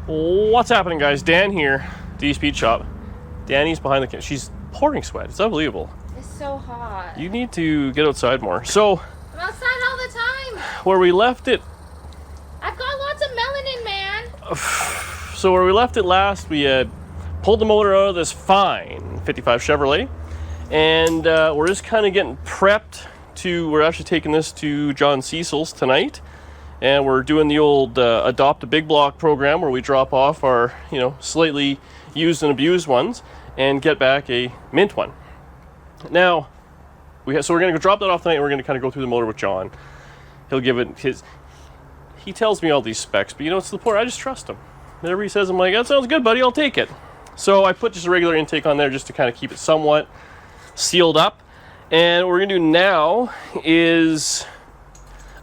What's happening, guys? Dan here, D-Speed Shop. Danny's behind the camera. She's pouring sweat. It's unbelievable. It's so hot. You need to get outside more. So, I'm outside all the time. where we left it... I've got lots of melanin, man. So where we left it last, we had pulled the motor out of this fine 55 Chevrolet. And we're just kind of getting prepped to... We're actually taking this to John Cecil's tonight. And we're doing the old Adopt a Big Block program where we drop off our, slightly used and abused ones and get back a mint one. Now, so we're going to go drop that off tonight and we're going to kind of go through the motor with John. He'll give it his... He tells me all these specs, but it's the point, I just trust him. Whatever he says, I'm like, that sounds good, buddy, I'll take it. So I put just a regular intake on there just to kind of keep it somewhat sealed up. And what we're going to do now is...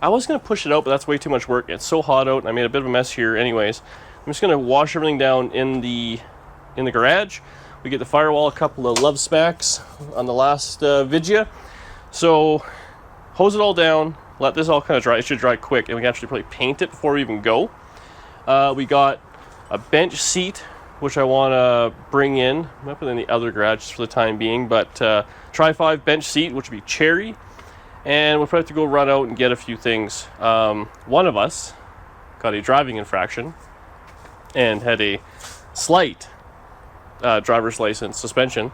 I was going to push it out, but that's way too much work. It's so hot out, and I made a bit of a mess here anyways. I'm just going to wash everything down in the garage. We get the firewall, a couple of love smacks on the last vidya. So, hose it all down, let this all kind of dry. It should dry quick, and we can actually probably paint it before we even go. We got a bench seat, which I want to bring in. I'm not putting in the other garage just for the time being, but Tri-5 bench seat, which would be cherry. And we'll probably have to go run out and get a few things. One of us got a driving infraction and had a slight driver's license suspension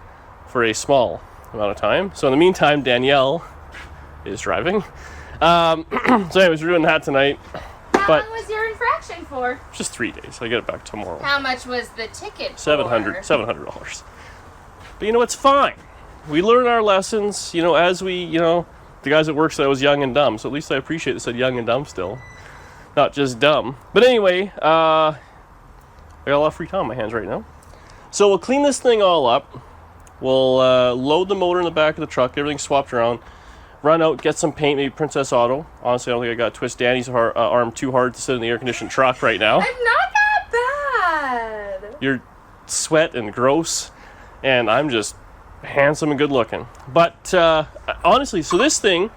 for a small amount of time. So in the meantime, Danielle is driving. So anyways, we're doing that tonight. How long was your infraction for? Just 3 days. I get it back tomorrow. How much was the ticket $700. But it's fine. We learn our lessons, as we, the guys at work said I was young and dumb, so at least I appreciate they said young and dumb still, not just dumb. But anyway, I got a lot of free time on my hands right now. So we'll clean this thing all up. We'll load the motor in the back of the truck, everything swapped around, run out, get some paint, maybe Princess Auto. Honestly, I don't think I got to twist Danny's arm too hard to sit in the air-conditioned truck right now. I'm not that bad. You're sweat and gross, and I'm just... handsome and good looking. But honestly, so this thing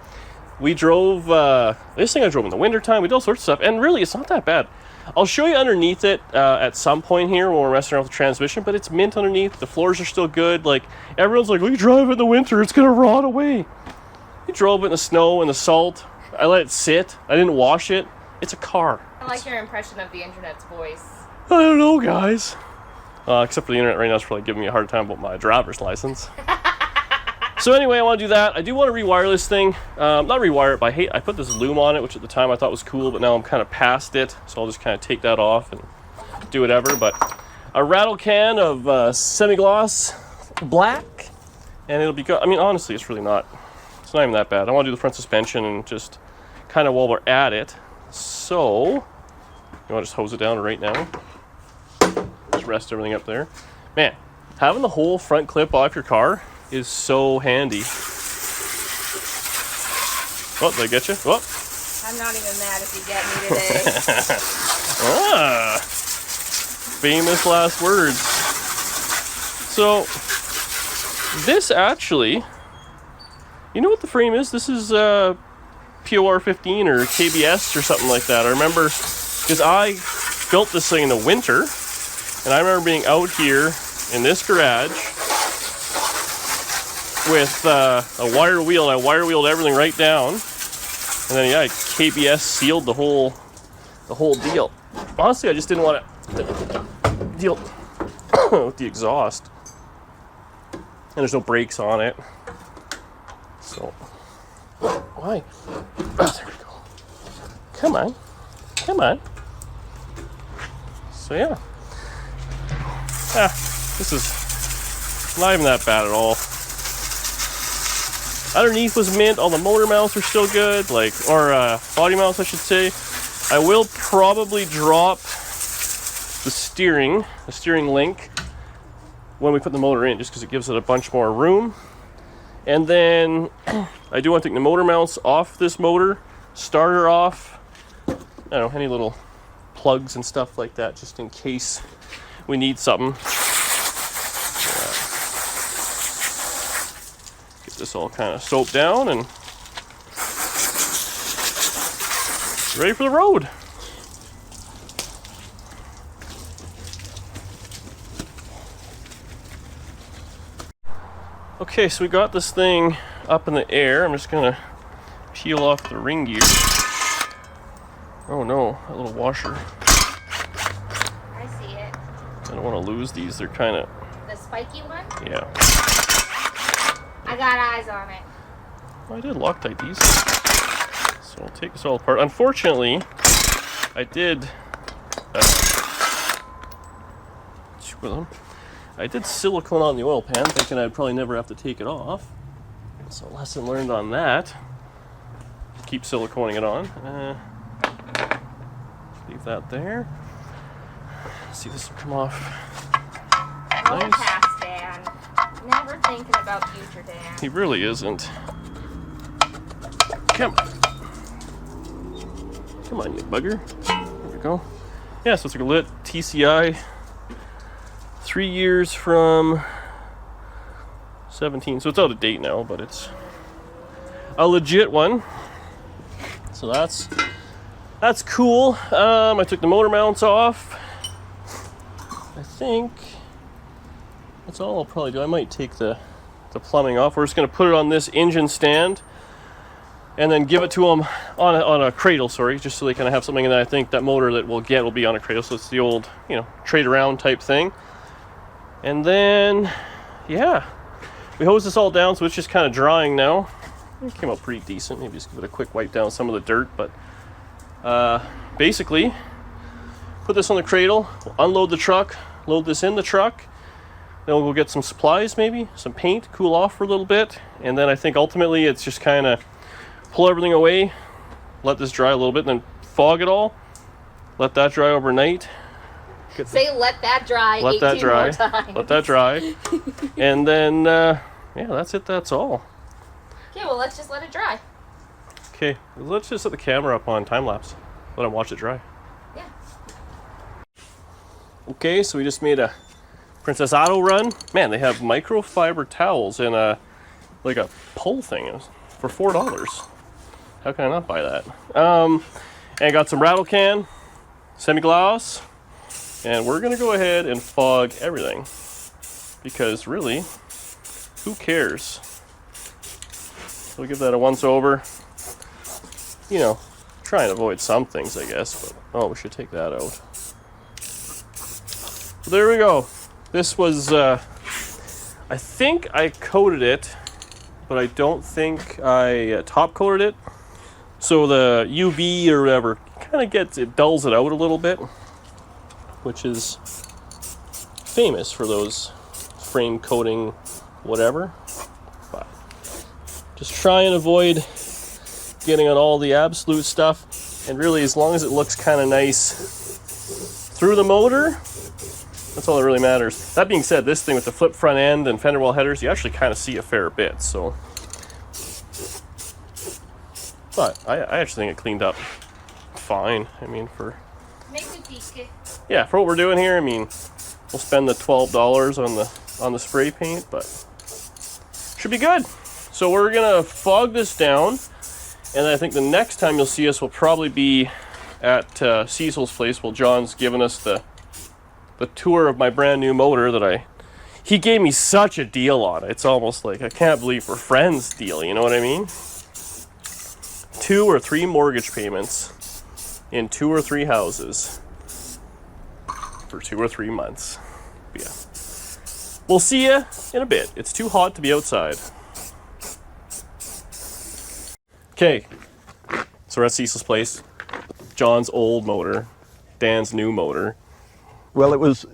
I drove in the wintertime. We did all sorts of stuff, and really it's not that bad. I'll show you underneath it at some point here when we're messing around with the transmission, but it's mint underneath. The floors are still good. Like, everyone's like, we drive it in the winter, it's gonna rot away. We drove it in the snow and the salt. I let it sit. I didn't wash it. It's a car. I like your impression of the internet's voice. I don't know, guys. Except for the internet right now, it's probably giving me a hard time about my driver's license. So anyway, I want to do that. I do want to rewire this thing. Not rewire it, but I put this loom on it, which at the time I thought was cool, but now I'm kind of past it. So I'll just kind of take that off and do whatever. But a rattle can of semi-gloss black, and it'll be good. I mean, honestly, it's not even that bad. I want to do the front suspension and just kind of while we're at it. So, you want to just hose it down right now? Rest everything up there. Man, having the whole front clip off your car is so handy. Oh, did I get you? Oh. I'm not even mad if you get me today. Famous last words. So, this actually, you know what the frame is? This is POR 15 or KBS or something like that. I remember, because I built this thing in the winter. And I remember being out here in this garage with a wire wheel, and I wire wheeled everything right down. And then I KBS sealed the whole deal. Honestly, I just didn't want to deal with the exhaust. And there's no brakes on it. So, why? Oh, there we go. Come on. So yeah. This is not even that bad at all. Underneath was mint. All the motor mounts are still good, or body mounts, I should say. I will probably drop the steering link when we put the motor in, just because it gives it a bunch more room. And then I do want to take the motor mounts off this motor, starter off. I don't know, any little plugs and stuff like that, just in case we need something. Get this all kind of soaped down and ready for the road. Okay, so we got this thing up in the air. I'm just gonna peel off the ring gear. Oh no, that little washer. I see it. I don't want to lose these. They're kind of... The spiky one? Yeah. I got eyes on it. I did Loctite these. So I'll take this all apart. Unfortunately, I did... I did silicone on the oil pan, thinking I'd probably never have to take it off. So lesson learned on that. Keep siliconing it on. Leave that there. Let's see if this will come off. Roll past Dan. Never thinking about future Dan. He really isn't. Come on. Come on, you bugger. There we go. Yeah, so it's like a lit TCI. 3 years from 17. So it's out of date now, but it's a legit one. So that's cool. I took the motor mounts off. I think that's all I'll probably do. I might take the plumbing off. We're just going to put it on this engine stand and then give it to them on a cradle, just so they kind of have something. And I think that motor that we'll get will be on a cradle, so it's the old, trade around type thing. And then, yeah, we hosed this all down, so it's just kind of drying now. It came out pretty decent. Maybe just give it a quick wipe down some of the dirt, but basically, put this on the cradle, we'll unload the truck, load this in the truck, then we'll go get some supplies, maybe some paint, cool off for a little bit, and then I think ultimately it's just kind of pull everything away, let this dry a little bit, and then fog it all, let that dry overnight. Say let that dry. Let that dry. More times. Let that dry. And then, yeah, that's it. That's all. Okay, well, let's just let it dry. Okay, let's just set the camera up on time lapse. Let him watch it dry. Yeah. Okay, so we just made a Princess Auto run. Man, they have microfiber towels and like a pole thing for $4. How can I not buy that? And I got some rattle can, semi-gloss. And we're going to go ahead and fog everything, because really, who cares? We'll give that a once over. Try and avoid some things, I guess. But, we should take that out. So there we go. This was, I think I coated it, but I don't think I top coated it. So the UV or whatever kind of it dulls it out a little bit, which is famous for those frame coating whatever. But just try and avoid getting on all the absolute stuff, and really as long as it looks kind of nice through the motor, that's all that really matters. That being said, this thing with the flip front end and fender well headers, you actually kind of see a fair bit, so. But I actually think it cleaned up fine. I mean, yeah, for what we're doing here, I mean, we'll spend the $12 on the spray paint, but should be good. So we're gonna fog this down, and I think the next time you'll see us will probably be at Cecil's place. Well, John's given us the tour of my brand new motor that he gave me such a deal on it. It's almost like, I can't believe we're friends deal, you know what I mean? 2 or 3 mortgage payments in 2 or 3 houses for 2 or 3 months. But yeah. We'll see you in a bit. It's too hot to be outside. Okay, so we're at Cecil's place. John's old motor, Dan's new motor. Well, it was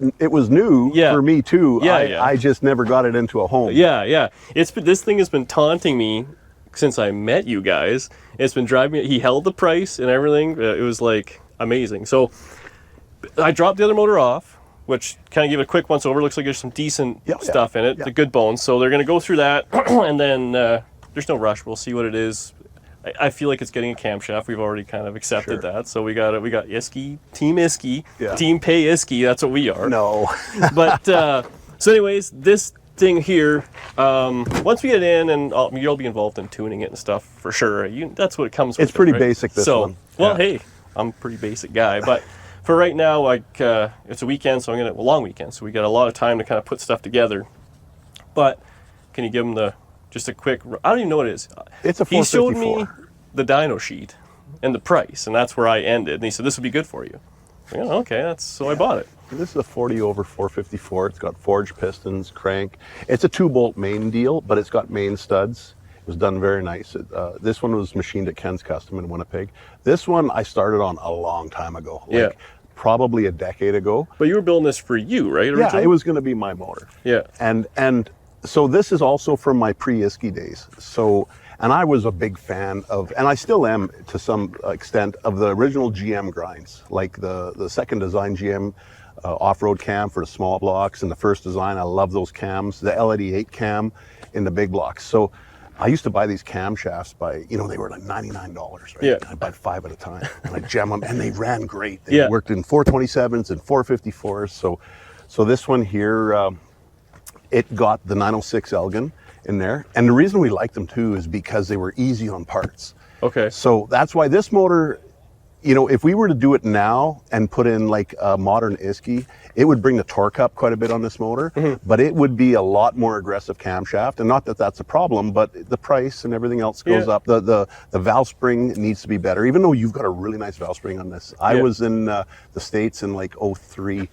new for me too. Yeah, I just never got it into a home. Yeah. This thing has been taunting me since I met you guys. It's been driving me. He held the price and everything. It was like amazing. So I dropped the other motor off, which kind of give it a quick once over. Looks like there's some decent stuff in it, the good bones. So they're going to go through that, and then there's no rush. We'll see what it is. I feel like it's getting a camshaft. We've already kind of accepted that. So we got Iski, Team Iski, Team Pay Iski. That's what we are. No. But so anyways, this thing here, once we get in, and you'll be involved in tuning it and stuff for sure. That's what it comes with. It's pretty right? basic, this one. Well, hey, I'm a pretty basic guy, but for right now, like it's a weekend, so long weekend, so we got a lot of time to kind of put stuff together. But Can you give him just a quick? I don't even know what it is. It's a 454. He showed me the dyno sheet and the price, and that's where I ended. And he said, "This would be good for you." I go, okay, so I bought it. This is a 40 over 454. It's got forged pistons, crank. It's a 2-bolt main deal, but it's got main studs. It was done very nice. This one was machined at Ken's Custom in Winnipeg. This one I started on a long time ago, probably a decade ago. But you were building this for you, right? Originally? Yeah, it was going to be my motor. Yeah. And so this is also from my pre-Isky days. And I was a big fan of, and I still am to some extent, of the original GM grinds, like the second design GM off-road cam for the small blocks, and the first design, I love those cams, the L88 cam in the big blocks. So I used to buy these camshafts by, they were like $99, right? Yeah. I'd buy 5 at a time, and I'd gem them, and they ran great. They worked in 427s and 454s. So this one here, it got the 906 Elgin in there. And the reason we liked them too is because they were easy on parts. Okay. So that's why this motor, if we were to do it now and put in like a modern Isky, it would bring the torque up quite a bit on this motor, but it would be a lot more aggressive camshaft. And not that that's a problem, but the price and everything else goes up. The valve spring needs to be better, even though you've got a really nice valve spring on this. I was in the States in like 03,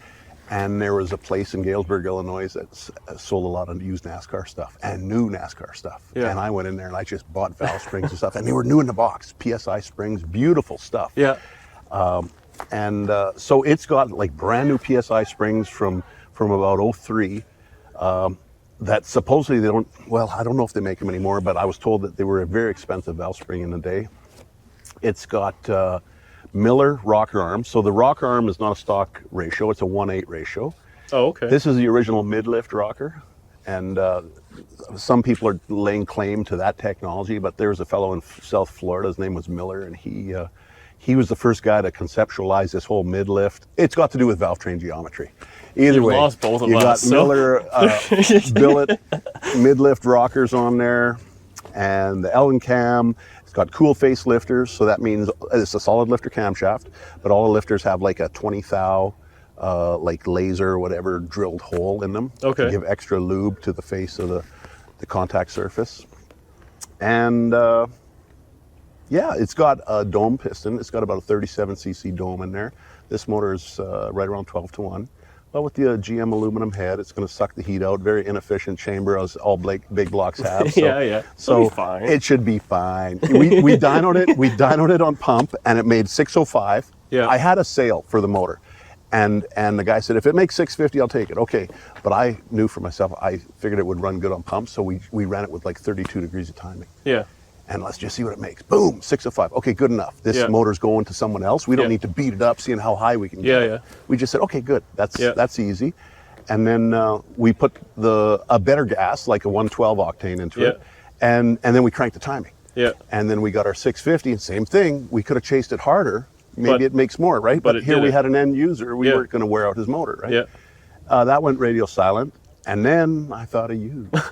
and there was a place in Galesburg, Illinois that sold a lot of used NASCAR stuff and new NASCAR stuff. Yeah. And I went in there and I just bought valve springs and stuff, and they were new in the box. PSI springs, beautiful stuff. Yeah. So it's got like brand new PSI springs from about 03 that supposedly they don't, I don't know if they make them anymore, but I was told that they were a very expensive valve spring in the day. It's got Miller rocker arm. So the rocker arm is not a stock ratio, it's a 1/8 ratio. Oh, okay. This is the original mid-lift rocker, and some people are laying claim to that technology, but there's a fellow in South Florida, his name was Miller, and he was the first guy to conceptualize this whole mid-lift. It's got to do with valve train geometry. Either way, lost both of you us, got Miller billet mid-lift rockers on there, and the Ellen cam. It's got cool face lifters, so that means it's a solid lifter camshaft, but all the lifters have like a 20 thou like laser or whatever drilled hole in them to give extra lube to the face of the contact surface. And it's got a dome piston. It's got about a 37cc dome in there. This motor is right around 12-1. But with the GM aluminum head, it's going to suck the heat out. Very inefficient chamber, as all big blocks have. So, So fine. It should be fine. We dynoed it. We dynoed it on pump, and it made 605. Yeah. I had a sale for the motor, and the guy said, if it makes 650, I'll take it. Okay, but I knew for myself, I figured it would run good on pump, so we ran it with like 32 degrees of timing. Yeah. And let's just see what it makes. Boom, 605. Okay, good enough. This motor's going to someone else. We don't need to beat it up, seeing how high we can get it. We just said, okay, good. That's easy. And then we put a better gas, like a 112 octane into it, and then we cranked the timing. Yeah. And then we got our 650, and same thing. We could have chased it harder. Maybe it makes more, right? But here we had an end user. We weren't going to wear out his motor, right? Yeah. That went radio silent. And then I thought of you. But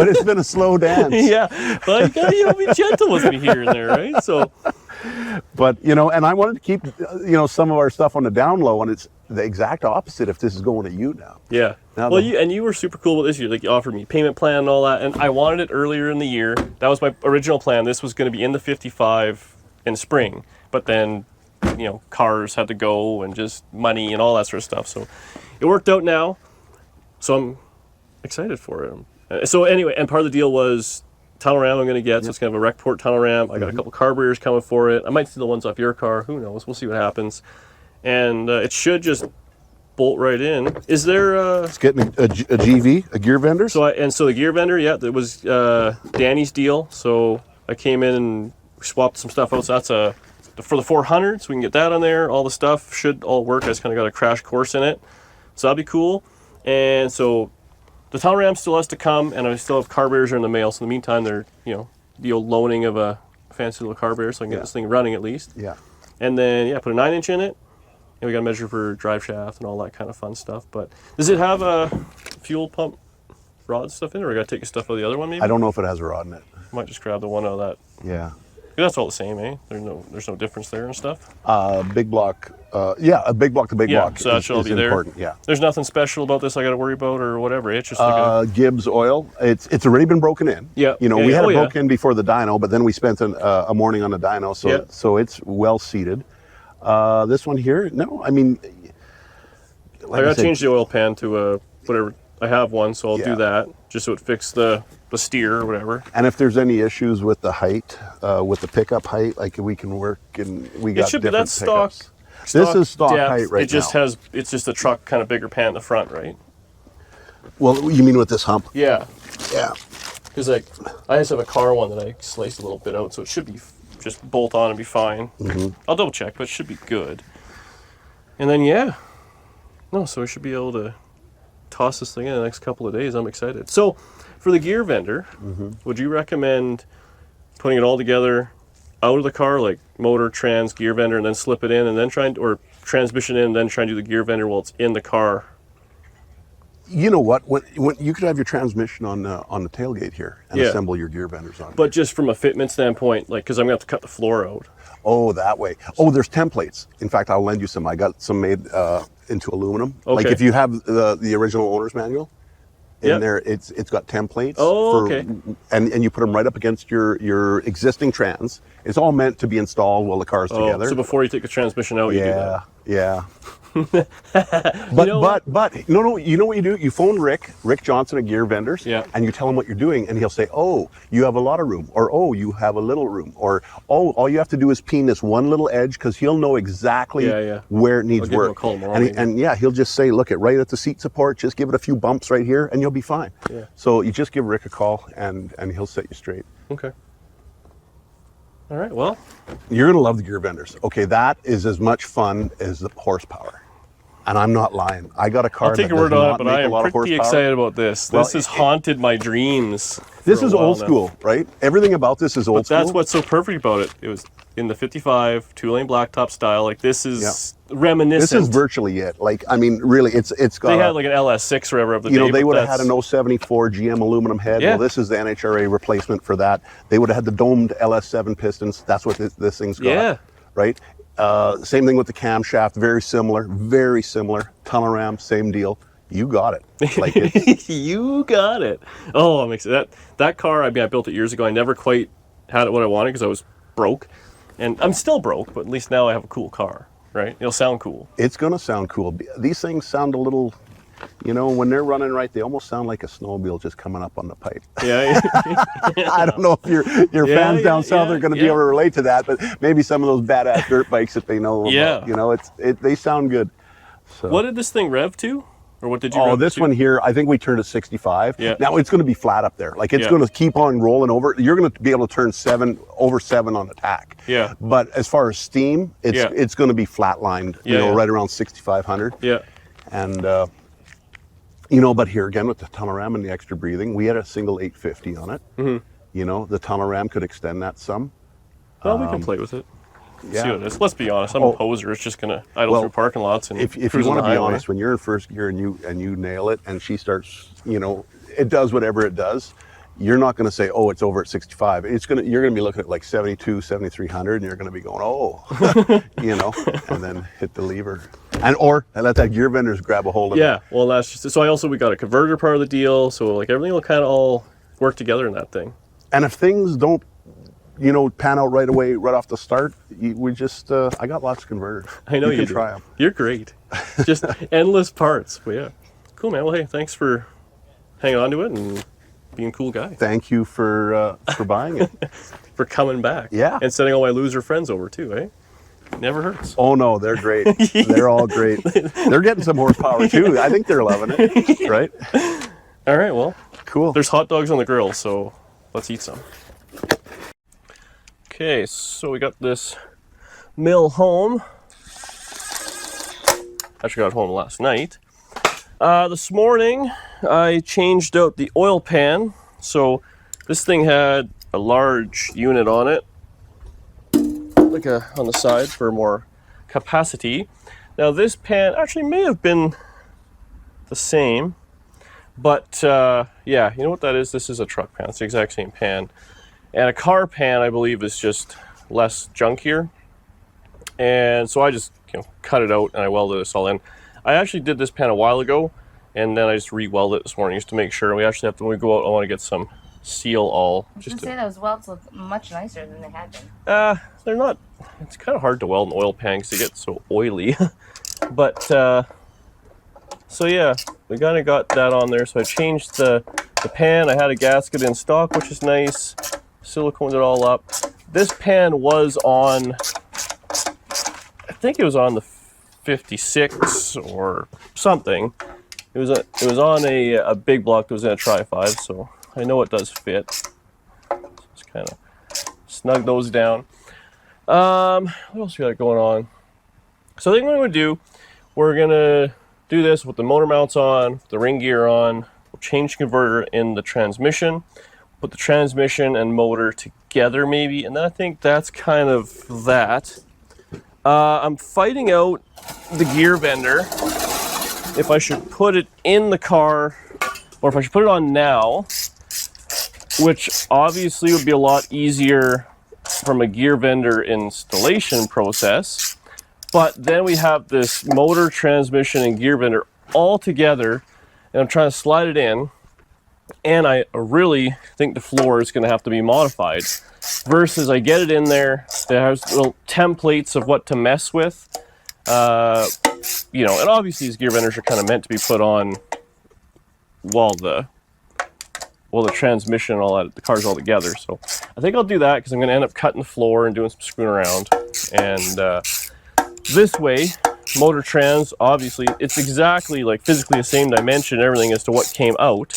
it's been a slow dance. Yeah. Well, you gotta be gentle with me here and there, right? So. But, and I wanted to keep, some of our stuff on the down low, and it's the exact opposite if this is going to you now. Yeah. Now you were super cool with this. You offered me payment plan and all that, and I wanted it earlier in the year. That was my original plan. This was going to be in the 55 in spring, but then, cars had to go and just money and all that sort of stuff. So it worked out now, so I'm excited for it. So anyway, and part of the deal was tunnel ramp I'm going to get, so it's kind of a rec port tunnel ramp. I got a couple carburetors coming for it. I might steal the ones off your car. Who knows? We'll see what happens. And it should just bolt right in. Is there it's getting a GV, a gear vendor? So the gear vendor, that was Danny's deal. So I came in and swapped some stuff out. So that's for the 400, so we can get that on there. All the stuff should all work. I just kind of got a crash course in it. So that'll be cool. And so the tunnel ramp still has to come, and I still have carburetors in the mail. So in the meantime, they're, the old loaning of a fancy little carburetor, so I can get this thing running at least. Yeah. And then, put a 9-inch in it. And we got to measure for drive shaft and all that kind of fun stuff. But does it have a fuel pump rod stuff in it, or I got to take your stuff out of the other one maybe? I don't know if it has a rod in it. Might just grab the one out of that. Yeah. That's all the same, eh? There's no difference there and stuff. Big block, a big block to big block so that should all is be there. important. Yeah. There's nothing special about this I got to worry about or whatever. It's just like Gibbs oil. It's already been broken in. Yeah. You know, Yeah, we yeah. had Oh, it yeah. broken in before the dyno, but then we spent a morning on the dyno, so Yeah. so it's well seated. This one here, no, I mean, like I got to said, change the oil pan to whatever. I have one, so I'll Yeah. do that just so it fixes the steer or whatever. And if there's any issues with the height, with the pickup height, like we can work and we got It should be different that's stock. pickups. This is stock depth. height right It just now. has. It's just a truck kind of bigger pan in the front, right? Well, you mean with this hump? Yeah. Yeah. Because like I just have a car one that I sliced a little bit out, so it should be just bolt on and be fine. I'll double check, but it should be good. And then so we should be able to toss this thing in the next couple of days. I'm excited. So for the gear vendor, would you recommend putting it all together out of the car, like motor, trans, gear vendor, and then slip it in, and then or transmission in, and then try and do the gear vendor while it's in the car? You know what? When you could have your transmission on the tailgate here and Yeah. assemble your gear benders on. But just from a fitment standpoint, like, because I'm going to have to cut the floor out. Oh, that way. Oh, there's templates. In fact, I'll lend you some. I got some made into aluminum. Like Okay. if you have the original owner's manual in Yep. there, it's got templates. Oh, okay. And you put them right up against your existing trans. It's all meant to be installed while the car's together. So before you take the transmission out, you do that. Yeah. But know what? no, you know what you do? You phone Rick Johnson at Gear Vendors, Yeah. and you tell him what you're doing, and he'll say, "Oh, you have a lot of room," or "Oh, you have a little room," or "Oh, all you have to do is peen this one little edge," because he'll know exactly Yeah. where it needs I'll give him a work. call tomorrow, and, maybe. and yeah, he'll just say, "Look, right at the seat support, just give it a few bumps right here, and you'll be fine." Yeah. So you just give Rick a call, and he'll set you straight. Okay. All right, well, You're gonna love the Gear Vendors. Okay, that is as much fun as the horsepower. And I'm not lying. I got a car I'll take that your word does on not it, but make I a am lot of pretty horsepower. excited about this. Well, This has haunted my dreams. This for a is while old now. school, right? Everything about this is old But school. that's what's so perfect about it. It was in the 55 two-lane blacktop style. Like, this is reminiscent. This is virtually it. Like, I mean, really, it's got. They had like an LS6 or whatever of the you know, day, they but would have had that's- an 074 GM aluminum head. Yeah. Well, this is the NHRA replacement for that. They would have had the domed LS7 pistons. That's what this thing's got. Yeah. Right. Same thing with the camshaft. Very similar. Very similar. Tunnel ram. Same deal. You got it. Like it's, You got it. Oh, I'm excited. That car, I mean, I built it years ago. I never quite had it what I wanted because I was broke. And I'm still broke, but at least now I have a cool car, right? It'll sound cool. it's gonna sound cool. These things sound a little. You know, when they're running right, they almost sound like a snowmobile just coming up on the pipe. Yeah. I don't know if your Yeah, fans down yeah, south yeah, are going to yeah. be able to relate to that, but maybe some of those badass dirt bikes that they know Yeah. about. You know, they sound good. So. What did this thing rev to? Or what did you Oh, rev this to? one here, I think we turned to 65. Yeah. Now it's going to be flat up there. Like it's Yeah. going to keep on rolling over. You're going to be able to turn over 7 on attack. Yeah. But as far as steam, Yeah. it's going to be flatlined. Yeah, yeah. Right around 6,500. Yeah. And you know, but here again with the tunnel ram and the extra breathing, we had a single 850 on it. Mm-hmm. You know, the tunnel ram could extend that some. Well, we can play with it. yeah. See what it is. Let's be honest. I'm Oh. a poser. It's just going to idle Well, through parking lots and If you cruise on want the to be highway. honest, when you're in first gear and you nail it, and she starts, you know, it does whatever it does. You're not going to say, "Oh, it's over at 65." You're going to be looking at like 72, 7,300, and you're going to be going, "Oh," you know, and then hit the lever, or let that gear vendors grab a hold of it. Yeah, well, that's just so. We got a converter part of the deal, so like everything will kind of all work together in that thing. And if things don't, you know, pan out right away, right off the start, we just, I got lots of converters. I know you can do. try them. You're great. Just endless parts. But yeah, cool, man. Well, hey, thanks for hanging on to it and being a cool guy. Thank you for buying it. For coming back. Yeah. And sending all my loser friends over too, eh? Never hurts. Oh no, they're great. They're all great. They're getting some horsepower too. I think they're loving it. Right? All right, well, Cool. there's hot dogs on the grill, so let's eat some. Okay, so we got this mill home. Actually got home last night. This morning, I changed out the oil pan. So this thing had a large unit on it, like on the side for more capacity. Now this pan actually may have been the same, but yeah, you know what that is? This is a truck pan. It's the exact same pan. And a car pan, I believe, is just less junkier. And so I just cut it out and I welded this all in. I actually did this pan a while ago, and then I just re-welded it this morning just to make sure. We actually have to, when we go out, I want to get some seal all. I was going to say those welds look much nicer than they had been. They're not, it's kind of hard to weld an oil pan because they get so oily. But, so yeah, we kind of got that on there. So I changed the pan. I had a gasket in stock, which is nice. Siliconed it all up. This pan was on, I think it was on the 56 or something. It was on a big block that was in a Tri-5, so I know it does fit. Just kind of snug those down. What else we got going on? So I think what I'm going to do, we're going to do this with the motor mounts on, the ring gear on. We'll change the converter in the transmission, put the transmission and motor together maybe, and then I think that's kind of that. I'm fighting out the gear vendor if I should put it in the car or if I should put it on now, which obviously would be a lot easier from a gear vendor installation process. But then we have this motor, transmission, and gear vendor all together, and I'm trying to slide it in, and I really think the floor is going to have to be modified. Versus I get it in there, there's little templates of what to mess with. And obviously these gear vendors are kind of meant to be put on while the transmission and all that, the car's all together. So I think I'll do that because I'm going to end up cutting the floor and doing some screwing around. And this way, motor trans, obviously, it's exactly like physically the same dimension and everything as to what came out.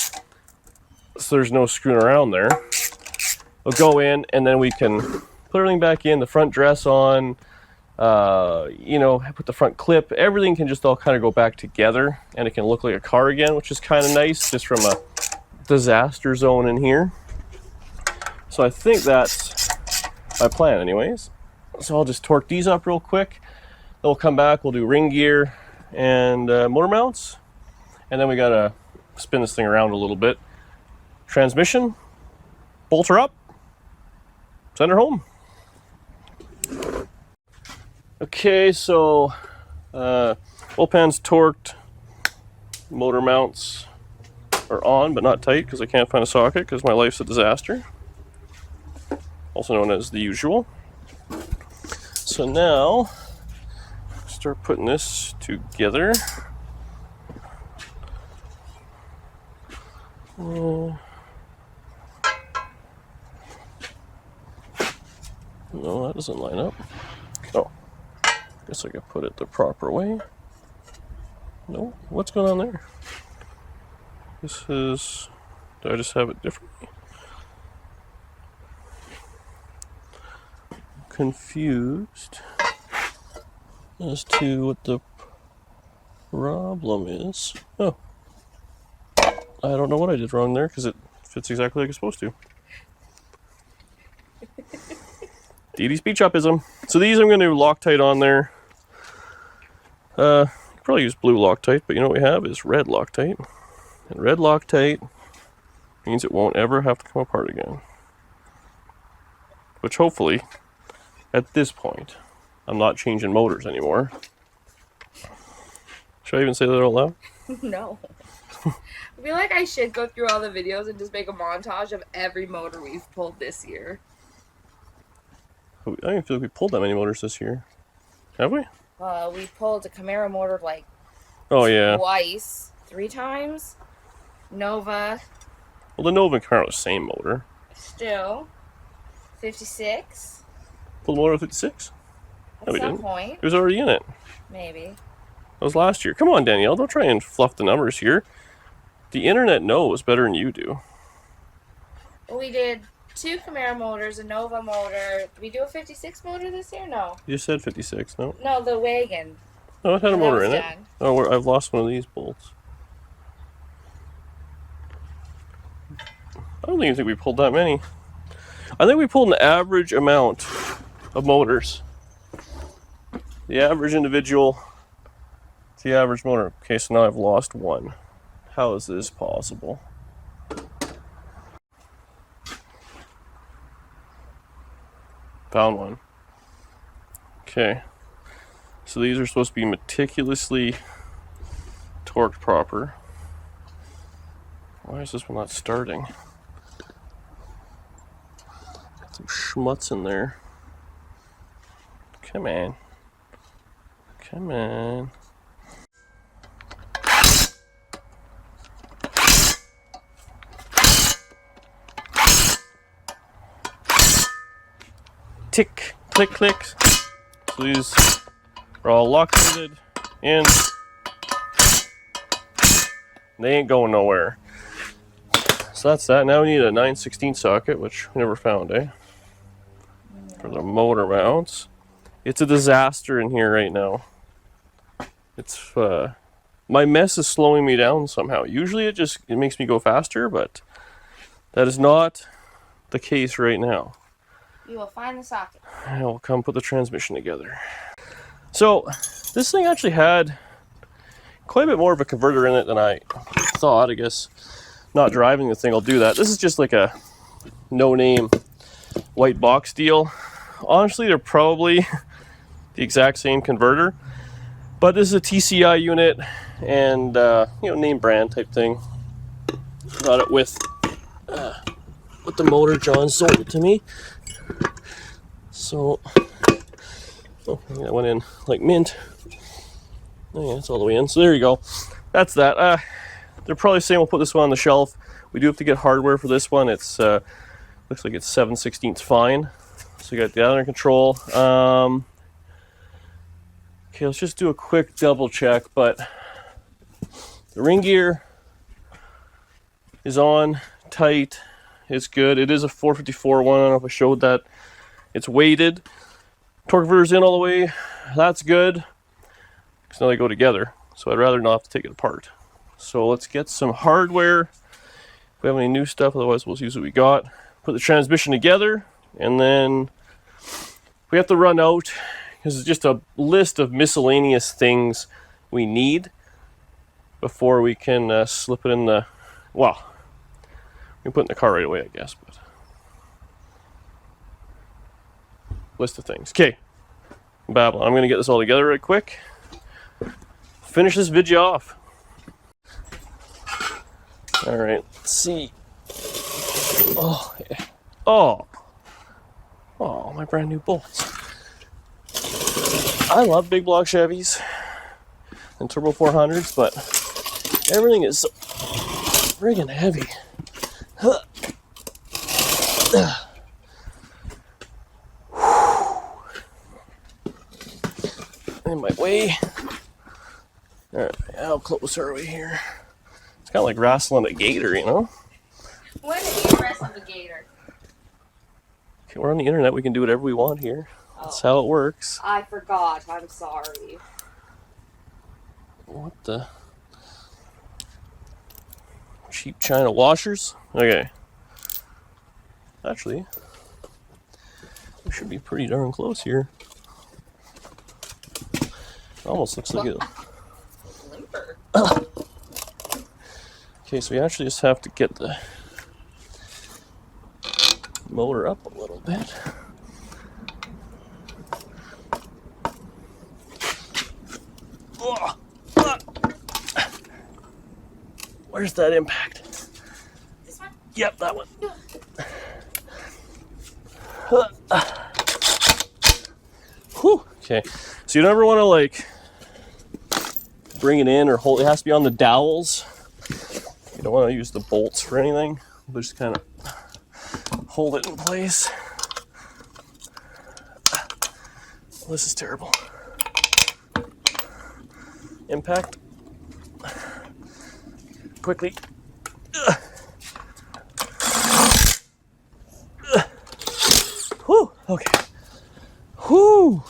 So there's no screwing around there. We'll go in and then we can put everything back in, the front dress on, put the front clip. Everything can just all kind of go back together and it can look like a car again, which is kind of nice just from a disaster zone in here. So I think that's my plan anyways. So I'll just torque these up real quick. Then we'll come back, we'll do ring gear and motor mounts. And then we got to spin this thing around a little bit. Transmission, bolt her up. Send her home. Okay, so oil pan's torqued, motor mounts are on but not tight because I can't find a socket because my life's a disaster. Also known as the usual. So now, start putting this together. No, that doesn't line up. Oh, guess I could put it the proper way. No, what's going on there? This is, do I just have it differently? Confused as to what the problem is. Oh, I don't know what I did wrong there because it fits exactly like it's supposed to. DD speed chopism. So these I'm going to Loctite on there. You could probably use blue Loctite, but you know what we have is red Loctite. And red Loctite means it won't ever have to come apart again. Which hopefully, at this point, I'm not changing motors anymore. Should I even say that out loud? No. I feel like I should go through all the videos and just make a montage of every motor we've pulled this year. I don't even feel like we pulled that many motors this year. Have we? We pulled a Camaro motor like twice, 3 times. Nova. Well, the Nova and Camaro are the same motor. Still. 56. Pulled the motor at 56? At some point. It was already in it. Maybe. That was last year. Come on, Danielle. Don't try and fluff the numbers here. The internet knows better than you do. We did 2 Camaro motors, a Nova motor. Did we do a 56 motor this year? No. You just said 56, no? No, the wagon. Oh, it had a motor in it. Done. Oh, I've lost one of these bolts. I don't even think we pulled that many. I think we pulled an average amount of motors. The average individual, the average motor. Okay, so now I've lost one. How is this possible? Found one. Okay. So these are supposed to be meticulously torqued proper. Why is this one not starting? Got some schmutz in there. Come on. Come on. Tick, click, clicks. So these are all located in. They ain't going nowhere. So that's that. Now we need a 9/16 socket, which we never found, eh? For the motor mounts. It's a disaster in here right now. It's my mess is slowing me down somehow. Usually it makes me go faster, but that is not the case right now. We will find the socket. And we'll come put the transmission together. So this thing actually had quite a bit more of a converter in it than I thought. I guess not driving the thing will do that. This is just like a no-name white box deal. Honestly, they're probably the exact same converter, but this is a TCI unit and name brand type thing. Got it with the motor. John sold it to me. So, that went in like mint. Oh yeah, it's all the way in. So there you go. That's that. They're probably saying we'll put this one on the shelf. We do have to get hardware for this one. It's looks like it's 7/16 fine. So you got that under control. Okay, let's just do a quick double check. But the ring gear is on tight. It's good. It is a 454 one. I don't know if I showed that. It's weighted. Torque converter's in all the way. That's good. Because now they go together. So I'd rather not have to take it apart. So let's get some hardware. If we have any new stuff, otherwise we'll use what we got. Put the transmission together, and then we have to run out because it's just a list of miscellaneous things we need before we can slip it in the, well, we can put it in the car right away, I guess, but list of things. Okay, Babylon. I'm going to get this all together right quick. Finish this video off. All right, let's see. Oh, yeah. Oh, my brand new bolts. I love big block Chevys and turbo 400s, but everything is so friggin' heavy. In my way. All right, how close are we here? It's kind of like wrestling a gator, you know? When did you wrestle the gator? Okay, we're on the internet. We can do whatever we want here. That's how it works. I forgot. I'm sorry. What the? Cheap China washers? Okay. Actually, we should be pretty darn close here. Almost looks like it. Limper. Okay, so we actually just have to get the motor up a little bit. Where's that impact? This one? Yep, that one. Whew. Okay, so you never want to like bring it in or hold. It has to be on the dowels. You don't want to use the bolts for anything. But just kind of hold it in place. This is terrible. Impact. Quickly. Whew. Okay. Whew.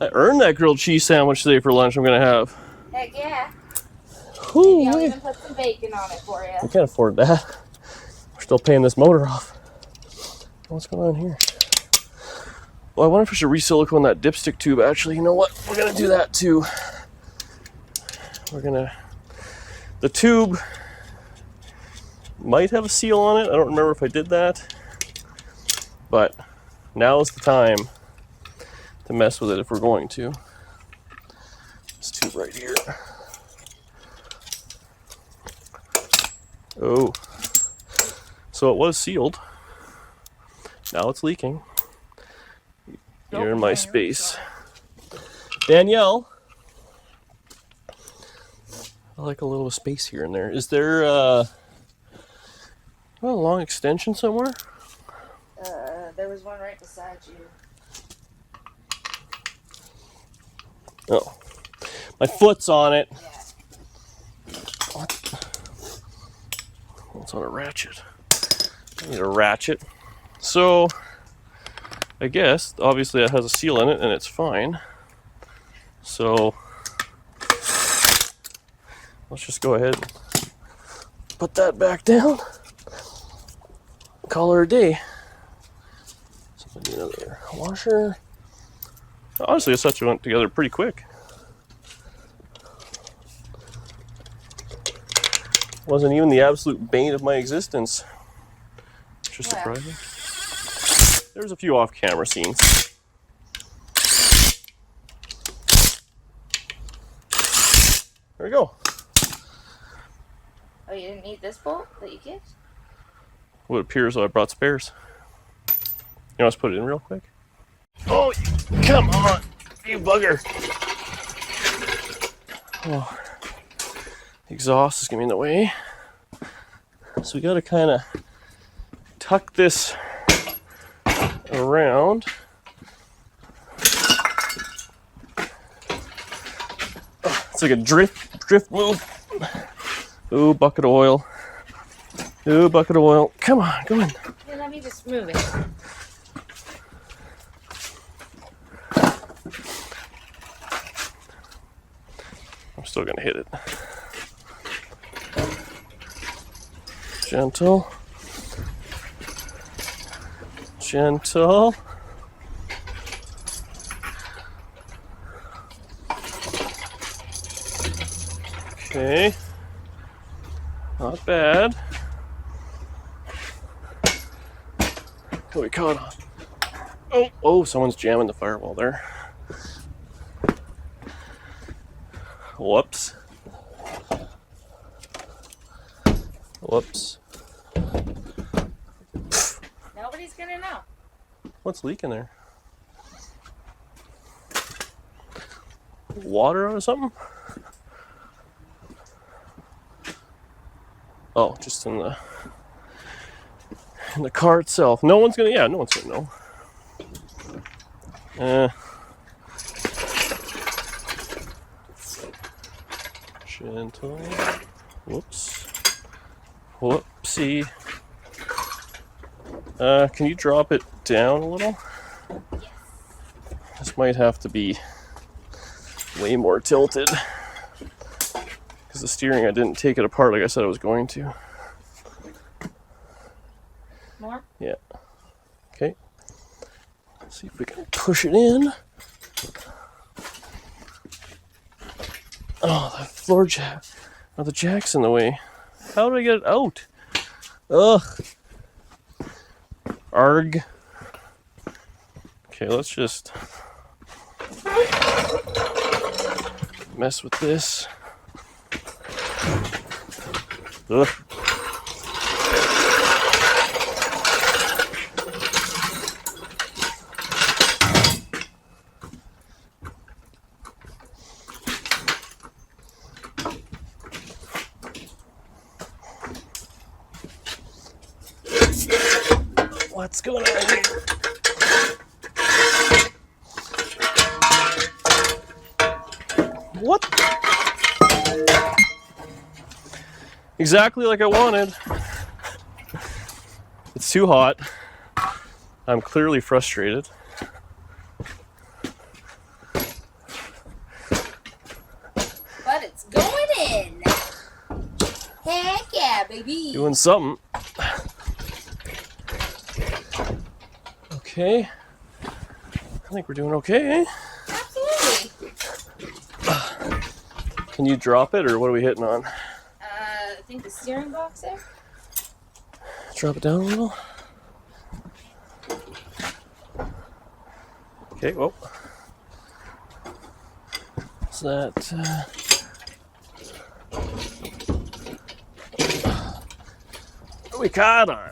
I earned that grilled cheese sandwich today for lunch. I'm gonna have. Heck yeah. Whew. Maybe I'll even put some bacon on it for you. I can't afford that. We're still paying this motor off. What's going on here? Well, I wonder if we should re-silicone that dipstick tube. Actually, you know what? We're gonna do that too. The tube might have a seal on it. I don't remember if I did that, but Now is the time to mess with it if we're going to. This tube right here. Oh. So it was sealed. Now it's leaking. You're in my space. Danielle. I like a little space here and there. Is there a long extension somewhere? There was one right beside you. Oh. My foot's on it. Yeah. What? It's on a ratchet. I need a ratchet. So, I guess, obviously it has a seal in it and it's fine. So, let's just go ahead and put that back down. Call her a day. Something another washer. Honestly, it's such went together pretty quick. Wasn't even the absolute bane of my existence. Just surprising. There's a few off-camera scenes. There we go. Oh, you didn't need this bolt that you get? What appears I brought spares. You want us to put it in real quick? Oh, come on, you bugger. Oh, the exhaust is getting in the way. So we gotta kind of tuck this around. Oh, it's like a drift move. Ooh, bucket of oil. Ooh, bucket of oil. Come on, go in. Yeah, let me just move it. I'm still gonna hit it. Gentle. Gentle. Okay. Not bad. What we caught on? Oh, someone's jamming the firewall there. Whoops. Whoops. Nobody's gonna know. What's leaking there? Water or something? Oh, just in the car itself. No one's gonna know. Gentle. Whoops. Whoopsie. Can you drop it down a little? Yes. This might have to be way more tilted. Because the steering, I didn't take it apart like I said I was going to. More? Yeah. Okay. Let's see if we can push it in. Oh, the floor jack. Oh, the jack's in the way. How do I get it out? Ugh. Arg. Okay, let's just mess with this. Ugh. What's going on here? What? Exactly like I wanted. It's too hot. I'm clearly frustrated. But it's going in. Heck yeah, baby. Doing something. Okay. I think we're doing okay. Absolutely. Can you drop it, or what are we hitting on? I think the steering box there. Drop it down a little. Okay, well. What's that? What are we caught on?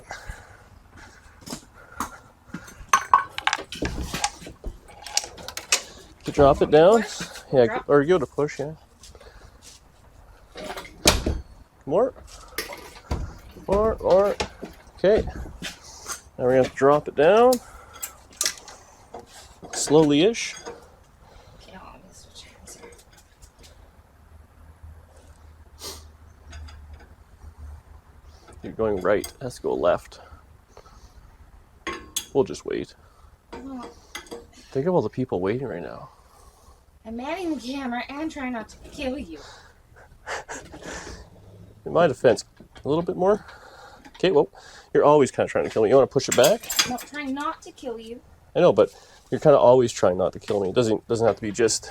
To drop it down? Yeah, Drop. or give it a push, yeah. More. More. Okay. Now we're going to have to drop it down. Slowly-ish. Okay, hold on, let me switch hands here. You're going right. It has to go left. We'll just wait. Oh, Think of all the people waiting right now. I'm manning the camera and trying not to kill you. In my defense, a little bit more. Okay, well, you're always kind of trying to kill me. You want to push it back? No, trying not to kill you. I know, but you're kind of always trying not to kill me. It doesn't have to be just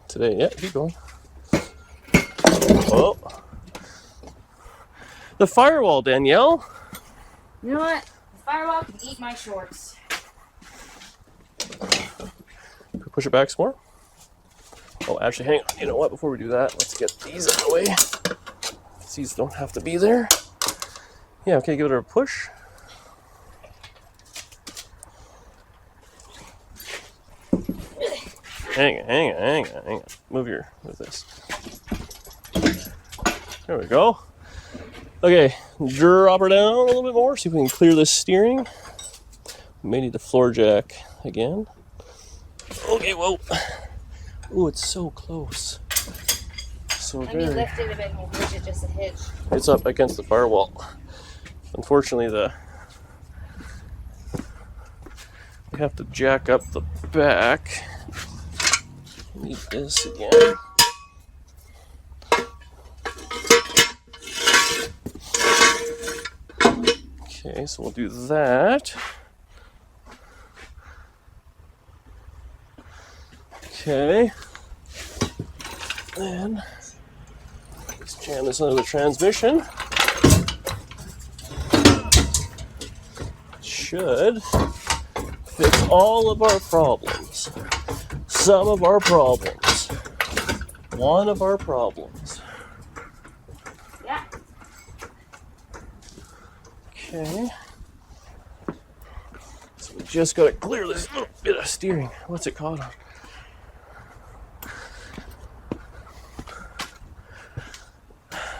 today. Yeah, keep going. Oh. The firewall, Danielle. You know what? The firewall can eat my shorts. Push it back some more. Oh, actually, hang on. You know what? Before we do that, let's get these out of the way. These don't have to be there. Yeah, okay, give it a push. Hang on. Move this. There we go. Okay, drop her down a little bit more, see if we can clear this steering. We may need the floor jack again. Okay, whoa. Ooh, it's so close. So Let me lift it a bit and we'll push it just a hitch. It's up against the firewall. Unfortunately, we have to jack up the back. Need this again. Okay, so we'll do that. Okay. Then let's jam this under the transmission. Should fix all of our problems. Some of our problems. One of our problems. Yeah. Okay. So we just gotta clear this little bit of steering. What's it caught on?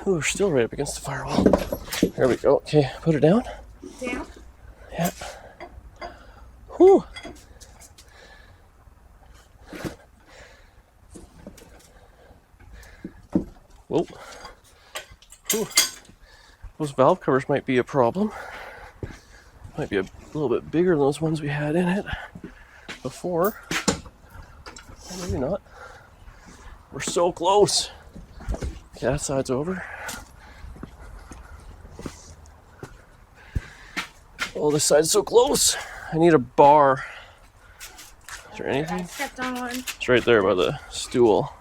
Ooh, we're still right up against the firewall. There we go. Okay, put her down. Down. Yeah. Whew. Whoa. Whew. Those valve covers might be a problem. Might be a little bit bigger than those ones we had in it before. Or maybe not. We're so close. Okay, that side's over. Oh, this side's so close. I need a bar. Is there anything? I stepped on one. It's right there by the stool.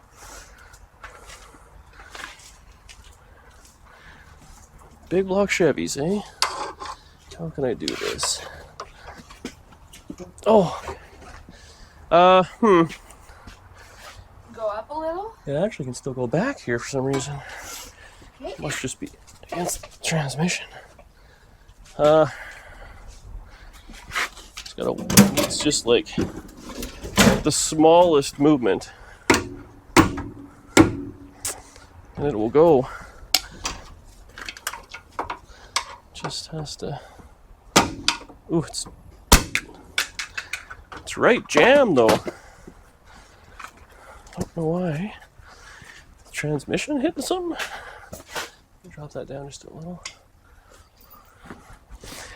Big block Chevys, eh? How can I do this? Oh. Go up a little. It actually can still go back here for some reason. Okay. Must just be against the transmission. It's just like the smallest movement, and it will go. Just has to. Ooh, it's right jam though. Don't know why. The transmission hitting something? Drop that down just a little.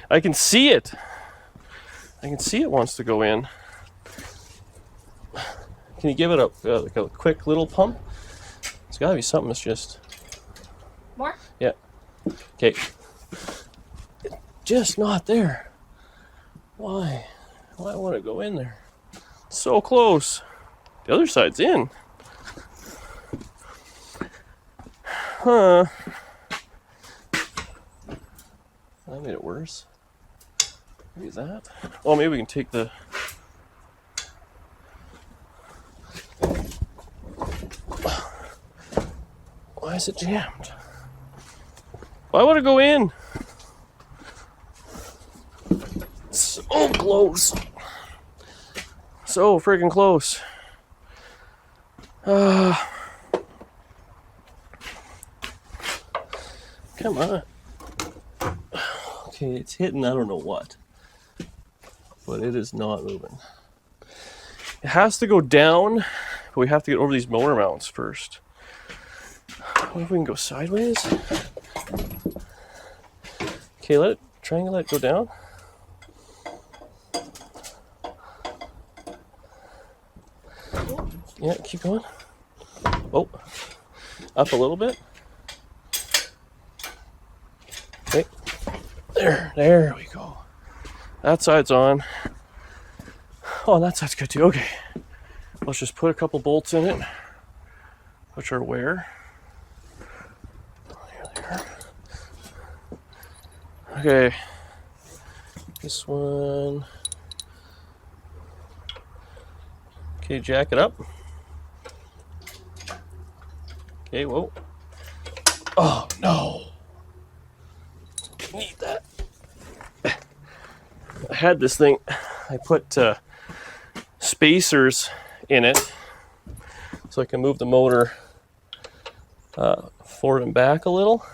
I can see it. I can see it wants to go in. Can you give it like a quick little pump? It's got to be something that's just. More? Yeah. Okay. It's just not there. Why? Why won't it go in there? It's so close. The other side's in. Huh. That made it worse. Maybe that. Oh, maybe we can take the is it jammed? Why would it go in? So close. So freaking close. Come on. Okay, it's hitting I don't know what. But it is not moving. It has to go down, but we have to get over these motor mounts first. What if we can go sideways? Okay, try and let it go down. Yeah, keep going. Oh, up a little bit. Okay, there we go. That side's on. Oh, that side's good too. Okay, let's just put a couple bolts in it, which are where? Here they are. Okay, this one. Okay, jack it up. Okay, whoa. Oh, no. Need that. I had this thing, I put spacers in it so I can move the motor forward and back a little.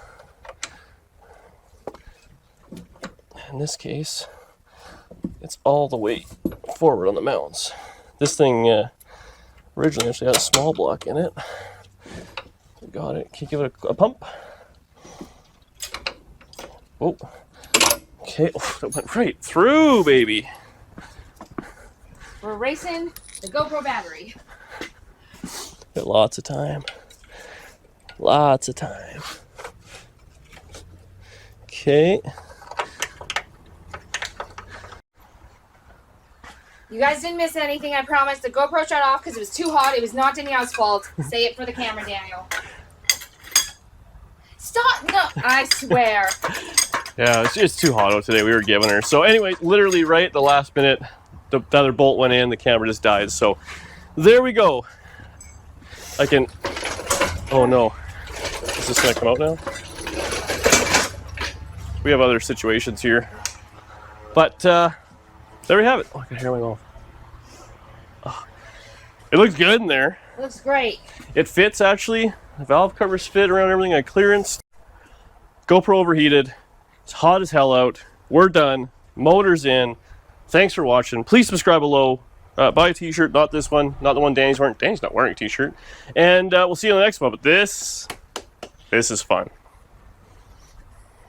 In this case, it's all the way forward on the mounts. This thing originally actually had a small block in it. Got it. Can you give it a pump? Oh, okay. Oh, that went right through, baby. We're racing the GoPro battery. Got lots of time. Lots of time. Okay. You guys didn't miss anything, I promise. The GoPro shut off because it was too hot. It was not Danielle's fault. Say it for the camera, Daniel. Stop! No, I swear. Yeah, it's too hot out today. We were giving her. So anyway, literally right at the last minute, the other bolt went in. The camera just died. So there we go. I can... Oh, no. Is this going to come out now? We have other situations here. But there we have it. Oh, I can hear my mouth. Oh. It looks good in there. Looks great. It fits, actually. The valve covers fit around everything. I clearanced. GoPro overheated. It's hot as hell out. We're done. Motor's in. Thanks for watching. Please subscribe below. Buy a t-shirt. Not this one. Not the one Danny's wearing. Danny's not wearing a t-shirt. And we'll see you on the next one. But this is fun.